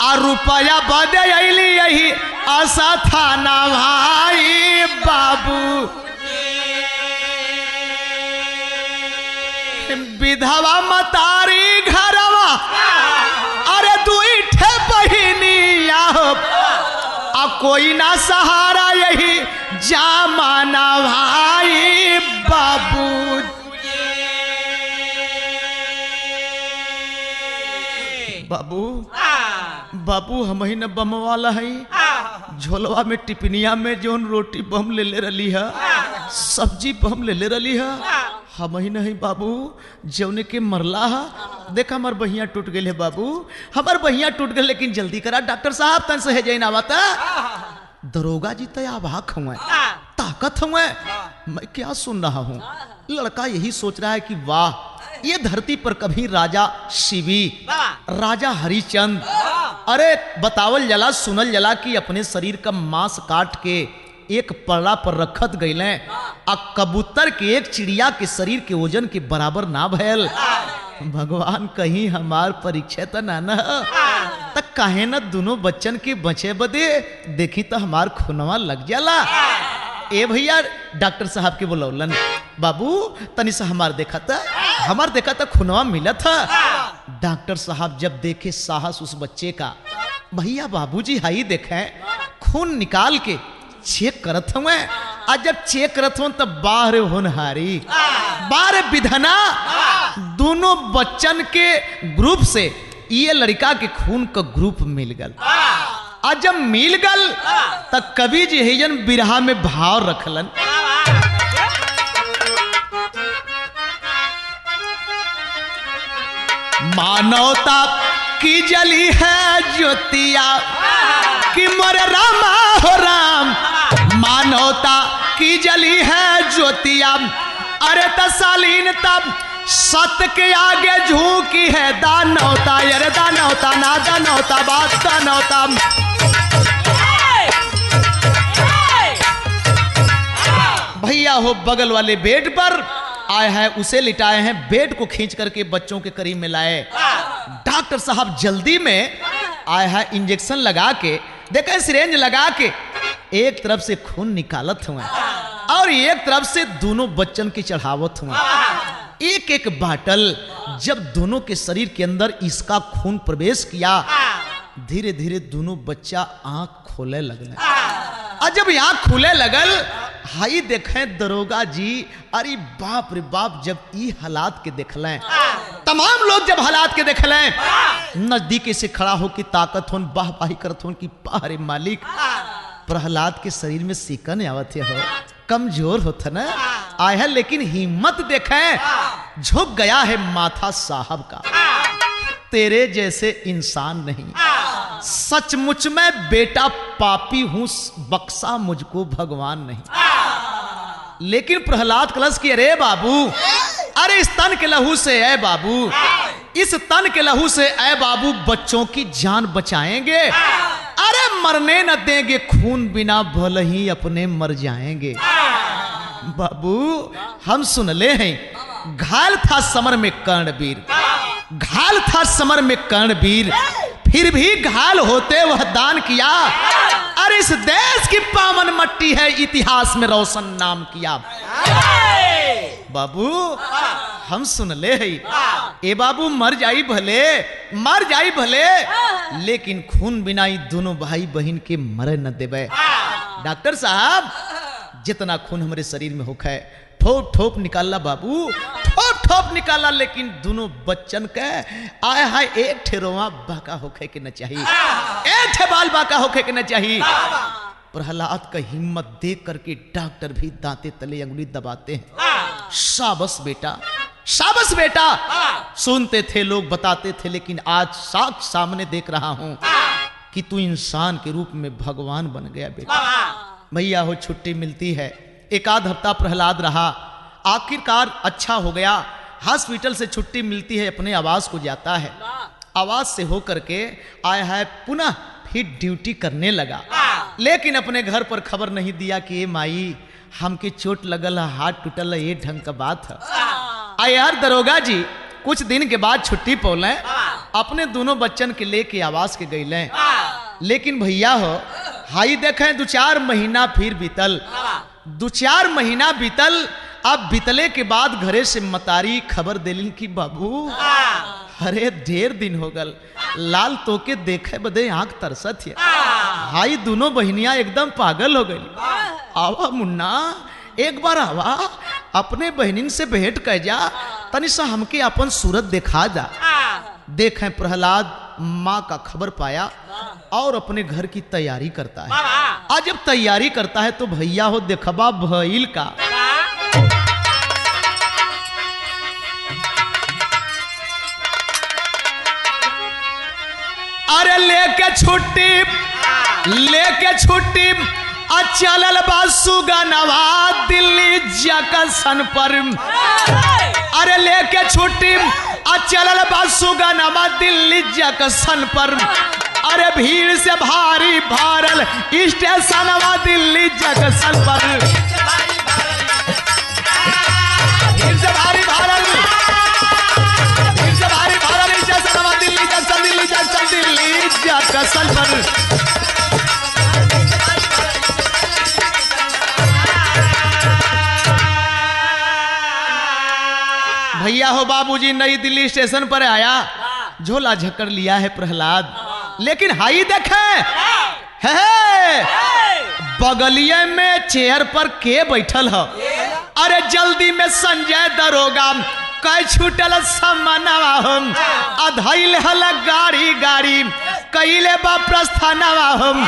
आ रुपया बदे अली यही आशा थाना भाई बाबू। विधवा मतारी घरवा अरे दुई ठे बहिनी आ कोई ना सहारा यही जामाना भाई बाबू। बाबू बाबू हम ही न बम वाला है, झोलवा में टिपनिया में जोन रोटी बम ले ले रही है, सब्जी बम ले ले रही है, हम ही नहीं बाबू जौने के मरला है। देख हमार बहिया टूट गए है बाबू, हमार बहिया टूट गए, लेकिन जल्दी करा डॉक्टर साहब तन से जैन आवता। दरोगा जी तो आवाक हुए, ताकत हुए, मैं क्या सुन रहा हूँ। लड़का यही सोच रहा है कि वाह ये धरती पर कभी राजा शिवी, राजा हरिचंद, अरे बतावल जला सुनल जला कि अपने शरीर का मांस काट के एक पल्ला पर रखत गईले, आ कबूतर के एक चिड़िया के शरीर के वजन के बराबर ना भयल। भगवान कहीं हमार परीक्षा तो ना न तक काहे न दोनों बच्चन के बचे बदे देखी तो हमार खुनवा लग जाला। ए भैया डॉक्टर साहब के बोलौलन, बाबू तनी सा हमार देखा था खुनवा मिला था। डॉक्टर साहब जब देखे साहस उस बच्चे का, भैया बाबूजी हाई देखे खून निकाल के चेक करत हुए, आज जब चेक करत हुए तब बाहर होनहारी बाहर विधना दोनों बच्चन के ग्रुप से ये लड़का के खून का ग्रुप मिल गल। आज जब मिल गल तब कवि जी हिजन बिरहा में भाव रखलन, मानवता की जली है ज्योतिया कि मोरे रामा हो राम, मानवता की जली है ज्योतिया, अरे तसालीन तब सत्य के आगे झूकी है दानवता, अरे दानवता ना दानवता बात दानवता। भैया हो बगल वाले बेड पर आए हैं, उसे लिटाए हैं, बेड को खींच करके बच्चों के करीब में लाए। डॉक्टर साहब जल्दी में आए हैं, इंजेक्शन लगा के देखे, सिरेंज लगा के एक तरफ से खून निकालत हुए और एक तरफ से दोनों बच्चन की चढ़ावत हुए। एक एक बाटल जब दोनों के शरीर के अंदर इसका खून प्रवेश किया धीरे धीरे दोनों बच्चा आंख खोले लगल। और जब आंख खुले लगल, हाई देखे दरोगा जी, अरे बाप रे बाप, जब ई हालात के देखलें, तमाम लोग जब हालात के देखलें, नजदीक से खड़ा हो कि ताकत होन बाह बाही करत होन कि पारे मालिक, प्रहलाद के शरीर में सिकन आवत हो, कमजोर होता ना आया है, लेकिन हिम्मत देखे, झुक गया है माथा साहब का। तेरे जैसे इंसान नहीं, सचमुच में बेटा पापी हूं, बख्शा मुझको भगवान नहीं। लेकिन प्रहलाद कलश की, अरे बाबू, अरे इस तन के लहू से ऐ बाबू, इस तन के लहू से ऐ बाबू बच्चों की जान बचाएंगे, अरे मरने न देंगे, खून बिना भले ही अपने मर जाएंगे। बाबू हम सुन ले हैं, घायल था समर में कर्णवीर, घायल था समर में कर्णवीर, फिर भी घायल होते वह दान किया, अरे इस देश की पावन मट्टी है, इतिहास में रोशन नाम किया। बाबू हम सुन ले है, ए बाबू मर जाई भले, मर जाई भले, लेकिन खून बिना ही दोनों भाई बहन के मरे न देवे। डॉक्टर साहब जितना खून हमारे शरीर में होखा है, ठोप ठोप निकाला बाबू, ठोप ठोप निकाला, लेकिन दोनों बच्चन के आए हाय एक ठेरोवा बाका होखे के न चाहिए, एक ठे बाल बाका होखे के न चाहिए। प्रहलाद का हिम्मत देख करके डॉक्टर भी दांते तले अंगुली दबाते हैं। शाबाश बेटा, शाबाश बेटा। सुनते थे लोग, बताते थे, लेकिन आज साक्ष सामने देख रहा हूं कि तू इंसान के रूप में भगवान बन गया बेटा। भैया हो छुट्टी मिलती है, एक आध हफ्ता प्रहलाद रहा, आखिरकार अच्छा हो गया, हॉस्पिटल से छुट्टी मिलती है, अपने आवास को जाता है, आवास से होकर के आया है, पुनः फिर ड्यूटी करने लगा, लेकिन अपने घर पर खबर नहीं दिया कि ये माई हमके चोट लगल है, हाथ टूटल है, ये ढंग का बात है। आए यार दरोगा जी कुछ दिन के बाद छुट्टी पौले, अपने दोनों बच्चन के लेके आवास के गईले, लेकिन भैया हो हाई देखें 2-4 महीना फिर बीतल, 2-4 महीना बीतल। अब बीतले के बाद घरे से मतारी खबर दिलिन कि बाबू अरे ढेर दिन हो गल, लाल तो के देखे बदे आंख तरसत है। हाई दोनों बहनिया एकदम पागल हो गई। आवा मुन्ना एक बार आवा, अपने बहनिन से भेंट कर जा, तनि सा हमके अपन सूरत दिखा जा। देखें प्रहलाद माँ का खबर पाया और अपने घर की तैयारी करता है। आज जब तैयारी करता है तो भैया हो देखबा भइल का, अरे लेके छुट्टी चलल बा सुगनवा दिल्ली जंक्शन पर, अरे लेके छुट्टी चलल बा सुगनवा दिल्ली जंक्शन पर, अरे भीड़ से भारी भारल स्टेशनवा दिल्ली जंक्शन पर, भीड़ से भारी भारल स्टेशनवा Delhi junction, Delhi junction, Delhi junction पर। भैया हो बाबूजी नई दिल्ली स्टेशन पर आया, झोला झक्कर लिया है प्रहलाद, लेकिन हाई देखे है बगलिए में चेयर पर के बैठल है, अरे जल्दी में संजय दरोगा कई छूटल समनवा हम, अधैल हल गाड़ी गाड़ी कैले बा प्रस्थानवा हम,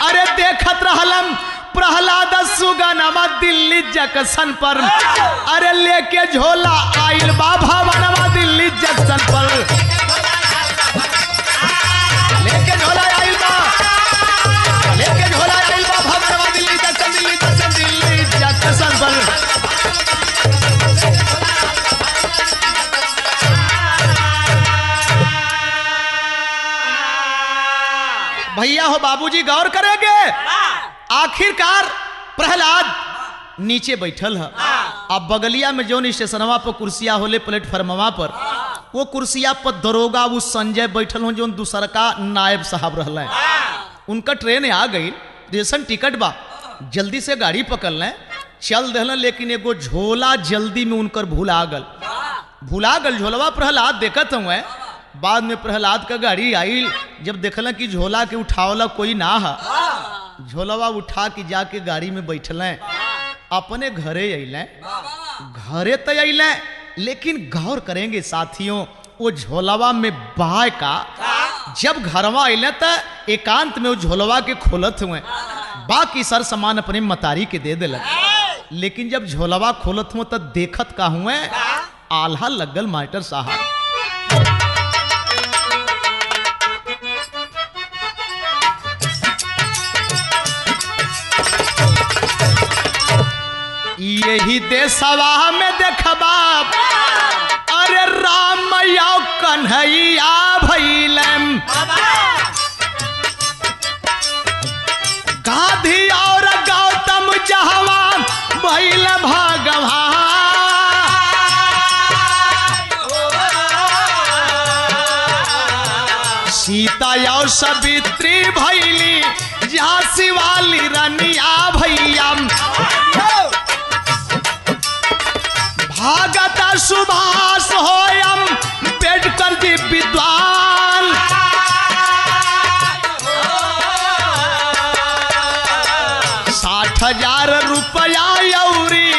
अरे देखत रहलम प्रहलाद सुगनवा दिल्ली जंक्शन पर, अरे लेके झोला आइल बा भवनवा दिल्ली जंक्शन पर, लेके झोला आइल बा, लेके झोला आइल बा भवनवा Delhi junction, Delhi junction, Delhi junction पर। भैया हो बाबूजी गौर करेंगे, आखिरकार प्रहलाद नीचे बैठल है, अब बगलिया में जो स्टेशनवा पर कुर्सिया होले प्लेटफॉर्मवा पर, वो कुर्सिया पर दरोगा वो संजय बैठल हो, जो दूसरा का नायब साहब रहले, उनका ट्रेन आ गई, रेशन टिकट बा, जल्दी से गाड़ी पकड़ लें, चल देलन, लेकिन एगो झोला जल्दी में उनकर भुला गल झोलवा प्रहलाद देखत हुए, बाद में प्रहलाद का गाड़ी आई, जब देखल कि झोला के उठावला कोई ना है, झोलावा उठा के जाके गाड़ी में बैठल, अपने घरे अल। घरे तो अल, लेकिन गौर करेंगे साथियों, वो झोलावा में बाय का जब घरवा अल तो एकांत में वो झोलवा के खोलत हुए, बाकी सर सामान अपने मतारी के दे दिल, लेकिन जब झोलवा खोलत हुए तो देखत का हुए आल्हा लगल मास्टर साहब। यही देशवा में देखबा अरे राम या कन्हैया भइलम, गांधी और गौतम जहवा भइल भगवान, सीता और सावित्री भइली झांसी वाली रनिया भैया, भागत सुभाष होयम बेडकर जी विद्वान, 60,000 रुपया यौरी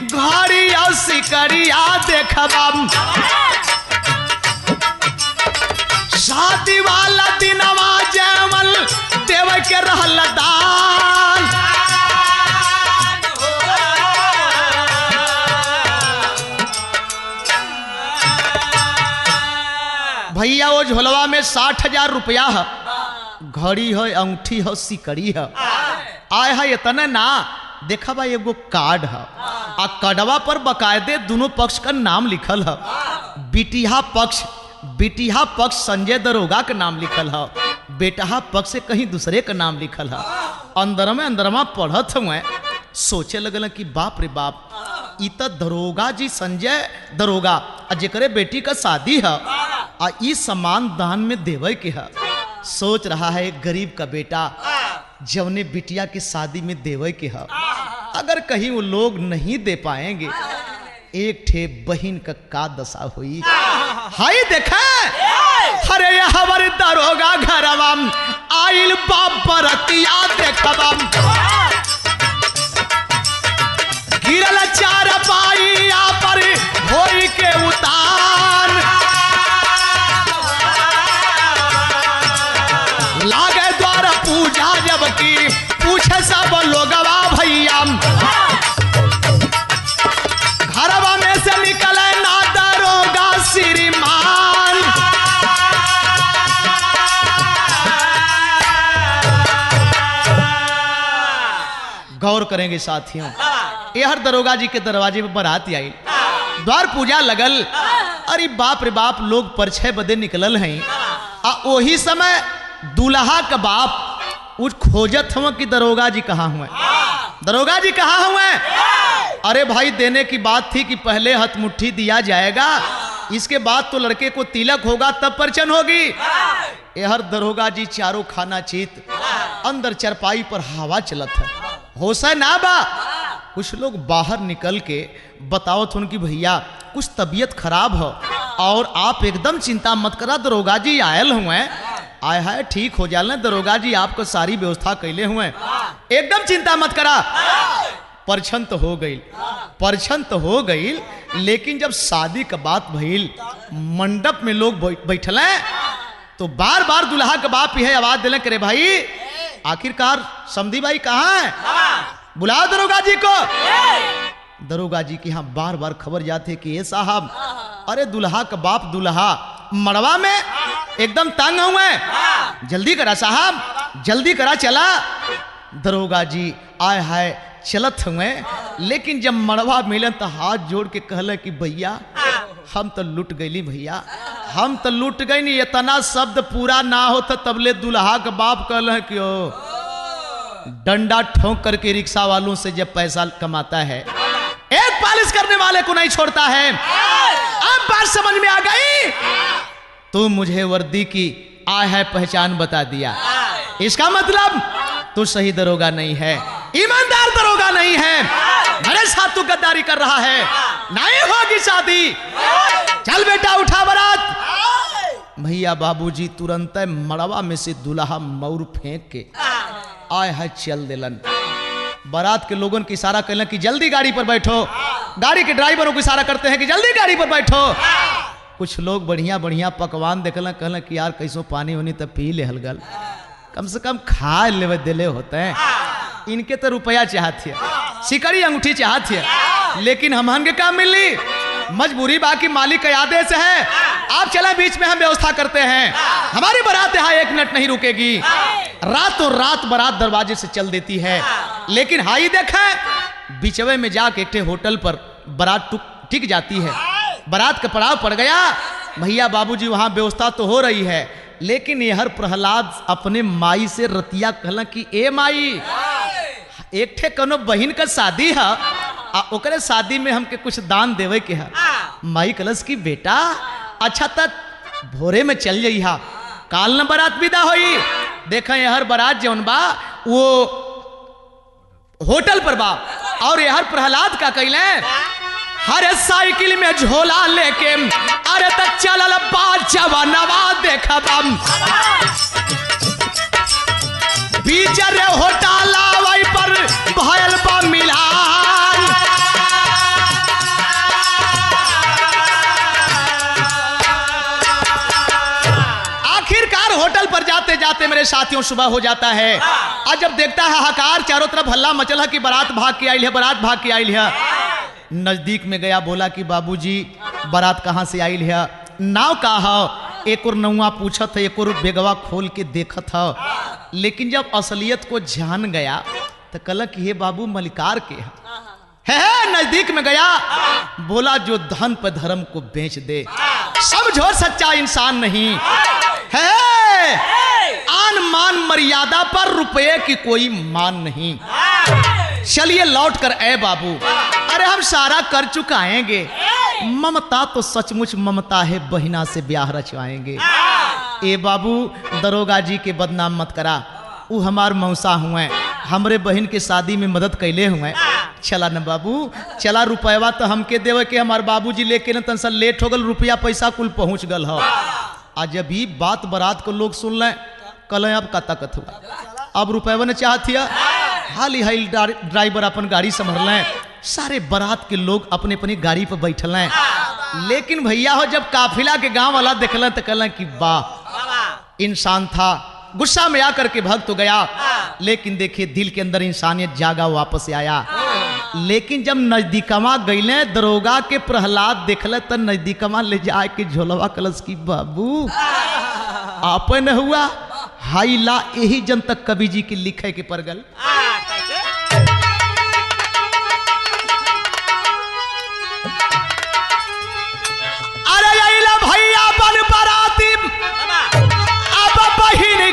घड़ी और सिकरिया देखबम, शादी वाला दिनवा जयमल देव के रहल दान, भैया वो झोलवा में 60,000 रुपया है, घड़ी है, अंगूठी है, सिकड़ी है, आय है इतना ना देखा बा एगो कार्ड है, आ कार्डवा पर बकायदे दोनों पक्ष का नाम लिखल है, बिटिया पक्ष संजय दरोगा का नाम लिखल है, बेटहा पक्ष से कहीं दूसरे का नाम लिखल है। अंदरमा पढ़त हुए सोचे लगल कि बाप रे बाप, इ त दरोगा जी संजय दरोगा जेकरे बेटी का शादी है आ ई सम्मान दान में देवे के है। सोच रहा है एक गरीब का बेटा जवने बिटिया की शादी में देवे के है, अगर कहीं वो लोग नहीं दे पाएंगे, एक ठे बहिन का दशा हुई। हाय देखा अरे हमारे दरोगा घरवा आइल बाप बरतिया देखबा, गिरल 4 पाइया पर होई के उतार, लागे द्वार पूजा जबकि पूछे सब लोगवा भैया, घरवा में से निकले ना दरोगा श्रीमान, गौर करेंगे साथियों, ये हर दरोगा जी के दरवाजे पे बारात आई, द्वार पूजा लगल, अरे बाप रे बाप लोग परिचय बदे निकलल हैं, आ वही समय दूल्हा का बाप उठ खोजत हुआ कि दरोगा जी कहाँ हुए, दरोगा जी कहाँ हुए। अरे भाई देने की बात थी कि पहले हथमुट्ठी दिया जाएगा, इसके बाद तो लड़के को तिलक होगा तब परचन होगी। यहर दरोगा जी चारों खाना चीत अंदर चरपाई पर हवा चलत है, होश ना बा। कुछ लोग बाहर निकल के बताओ थे कि भैया कुछ तबीयत खराब हो और आप एकदम चिंता मत करा, दरोगा जी आयल हुए, आए है ठीक हो जाए, दरोगा जी आपको सारी व्यवस्था कैले हुए, एकदम चिंता मत करा। परछन तो हो गई, लेकिन जब शादी का बात भइल, मंडप में लोग बैठल तो बार बार दुल्हा के बाप यह आवाज दिले करे भाई आखिरकार समधी भाई कहाँ है, बुलाओ दरोगा जी को। दरोगा जी की यहाँ बार बार खबर जाते कि ये साहब अरे दुल्हा का बाप दुल्हा मड़वा में एकदम तंग हुए, जल्दी करा साहब जल्दी करा चला। दरोगा जी आए हाय चलत हुए, लेकिन जब मड़वा मिले तो हाथ जोड़ के कहले कि भैया हम तो लुट गईली, भैया हम तो लुट गई नहीं, इतना शब्द पूरा ना हो तो तबले दुल्हा का बाप कहले कि ओ डंडा ठोक करके रिक्शा वालों से जब पैसा कमाता है एक पालिश करने वाले को नहीं छोड़ता है। अब बात समझ में आ गई, तू मुझे वर्दी की आय है पहचान बता दिया, इसका मतलब तू सही दरोगा नहीं है, ईमानदार दरोगा नहीं है, मेरे साथ तू गद्दारी कर रहा है, नहीं होगी शादी। चल बेटा उठा बारात। भैया बाबूजी तुरंत मड़वा में से दुल्हा मौर फेंक के आए है चल दिलन। बारात के लोगों की इशारा कहलन कि जल्दी गाड़ी पर बैठो, गाड़ी के ड्राइवरों को इशारा करते हैं कि जल्दी गाड़ी पर बैठो। कुछ लोग बढ़िया बढ़िया पकवान देखल, कहलन कि यार कैसो पानी होनी तब पी ले हलगल, कम से कम खा ले दिले होते हैं। इनके तो रुपया चाहत है, सिकड़ी अंगूठी चाहत है, लेकिन हमहन के काम मिली, मजबूरी बाकी मालिक का आदेश है, आप चले बीच में हम व्यवस्था करते हैं, हमारी बारात यहाँ 1 मिनट नहीं रुकेगी। रातों रात बारात दरवाजे से चल देती है। लेकिन हाई देखें बिचवे में जाके एक होटल पर बारात टिक जाती है। बारात का पड़ाव पड़ गया। भैया बाबूजी वहां व्यवस्था तो हो रही है, लेकिन यहर प्रहलाद अपने माई से रतिया कहला कि ए माई, एक ठे कनो बहन का शादी है, ओकरे शादी में हमके कुछ दान देवे के है। माई कलस की बेटा अच्छा तक भोरे में चल जाई हा, काल न बारात विदा होई। देखा यहर बारात जौन बा वो होटल पर बा, और यहर प्रहलाद का कैले हर साइकिल में झोला लेके अरे तक चलल बाजवा नवा देखा बम बीच रे होटला वही पर भयल बा मिलान। आखिरकार होटल पर जाते जाते मेरे साथियों सुबह हो जाता है। आज जब देखता है हाहाकार, चारों तरफ हल्ला मचल है कि बारात भाग के आई है, बारात भाग के आई है। नजदीक में गया, बोला कि बाबूजी बारात कहाँ से आई है, नाव का है। एक और नौआ पूछत है, एक और बेगवा खोल के देखत है। लेकिन जब असलियत को जान गया तो कहला कि हे बाबू मलिकार के है। नजदीक में गया, बोला जो धन पर धर्म को बेच दे समझो सच्चा इंसान नहीं है। आन मान मर्यादा पर रुपये की कोई मान नहीं। चलिए लौट कर ए बाबू, अरे हम सारा कर चुकाएंगे। ममता तो सचमुच ममता है, बहिना से ब्याह रचवाएंगे। ए बाबू दरोगा जी के बदनाम मत करा, वो हमार मौसा हुए, हमरे बहन के शादी में मदद कैले हुए। चला न बाबू चला, रुपया तो हमके देवे के हमार बाबूजी लेके न तनसा लेट हो गल, रुपया पैसा कुल पहुंच गल हो। आज अभी बात बारात को लोग सुन लें, कल अब का ताकत हुआ, अब रुपया न चाहती है। हाल ही ड्राइवर अपन गाड़ी संभल लें, सारे बारात के लोग अपने अपनी गाड़ी पर बैठल हैं। लेकिन भैया हो जब काफिला के गांव वाला देखल तो कहला कि वाह इंसान था, गुस्सा में आकर के भाग तो गया। लेकिन देखिए दिल के अंदर इंसानियत जागा, वापस आया। लेकिन जब नजदीकमा गईले दरोगा के प्रहलाद देखल तो नजदीकमा ले जाए के झोलवा कलश की बाबू आपन हुआ हाई ला, यही जन तक कवि जी की लिखे के परगल।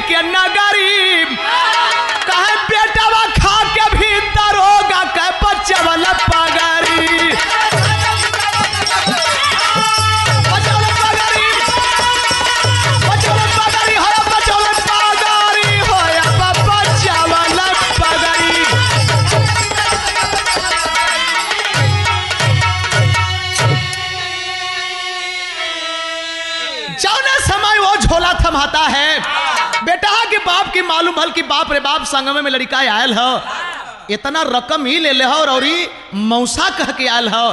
के नगरी कहे बेटवा खा के भी दरोगा के बच्चवल पगरी जौने समय वो झोला थमाता है, बेटा के बाप की मालूम हल कि बाप रे बाप संगमे में लड़का आयल है, इतना रकम ही ले ले हो और मौसा कह के आयल है।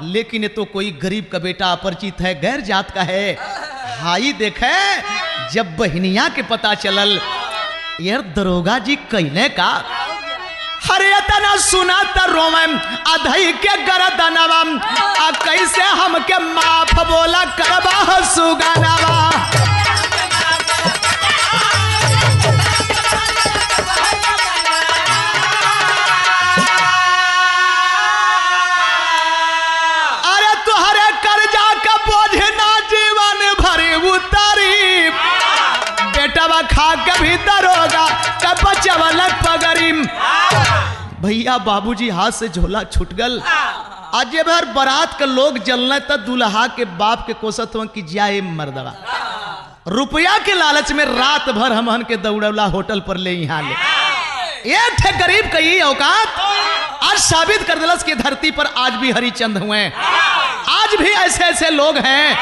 लेकिन ये तो कोई गरीब का बेटा अपरिचित है, गैर जात का है। हाई देखे जब बहनिया के पता चलल यार दरोगा जी कैले का, हरे तना सुना त रोमम अधई के गरदनवा आ कैसे हमके माफ बोला करबा सुगानवा। खा के भी दरोगा का बचवल पगरी। भैया बाबूजी हाथ से झोला छूट गल। आज भर बारात के लोग जलने तो दुल्हा के बाप के कोसत हो कि जाए मर्दवा, रुपया के लालच में रात भर हमहन के दौड़ला होटल पर ले यहाँ ले। ये थे गरीब कई औकात आज साबित कर दिलस की धरती पर आज भी हरिचंद हुए, आज भी ऐसे ऐसे लोग हैं।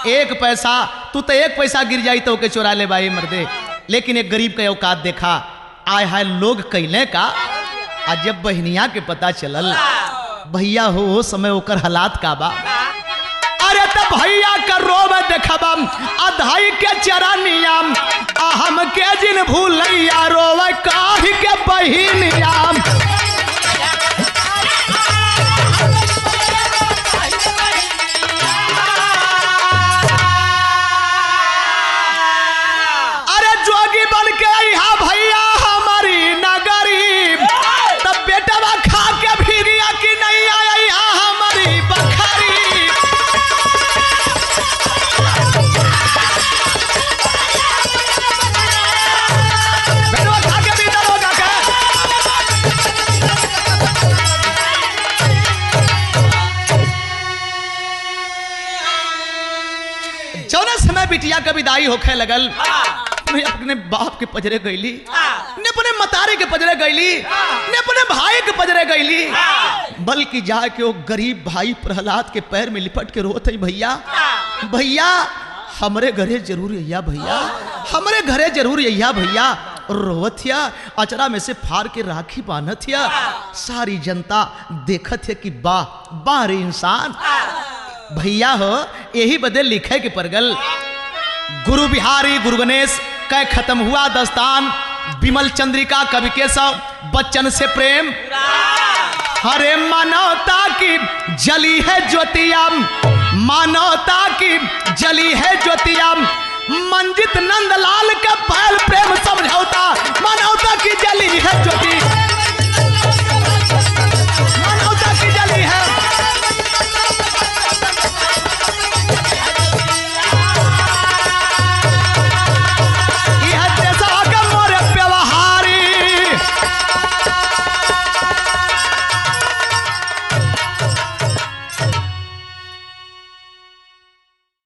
एक पैसा तू तो एक पैसा गिर जाई तो के चुरा ले भाई मर्दे, लेकिन एक गरीब का औकात देखा। आय हाय लोग कैले का। आज जब बहनिया के पता चलल भैया हो समय ओकर हालात का बा, अरे तो भैया का रोब देखबा अधाई के चरनिया हम के जिन भूलैया रोवे काहि के बहिनिया। अरे जोगी बन के यहाँ भैया हमारी नगरी, तब बेटवा खा के भी गया कि नहीं आया यहाँ हमारी बखरी। बेटवा खा के भी दब होगा क्या? जौने समय बिटिया का विदाई होखे लगल, मैं अपने बाप के पजरे गईली, ने अपने मतारे के पजरे गईली, ने अपने भाई के पजरे गईली, बल्कि जाके वो गरीब भाई प्रहलाद के पैर में लिपट के रोत है, भैया भैया हमरे घरे जरूर अइया भैया, हमरे घरे जरूर अइया भैया। रोवत हिया, अचरा में से फाड़ के राखी बांधत हिया। सारी जनता देखत है कि वाह वाह रे इंसान। भैया हो यही बदल लिखे के परगल। गुरु बिहारी गुरु गणेश कै खत्म हुआ दस्तान, विमल चंद्रिका कवि केशव बच्चन से प्रेम। हरे मानवता की जली है ज्योतिया, मानवता की जली है ज्योतिया, मंजित नंदलाल का पहल प्रेम समझौता मानवता।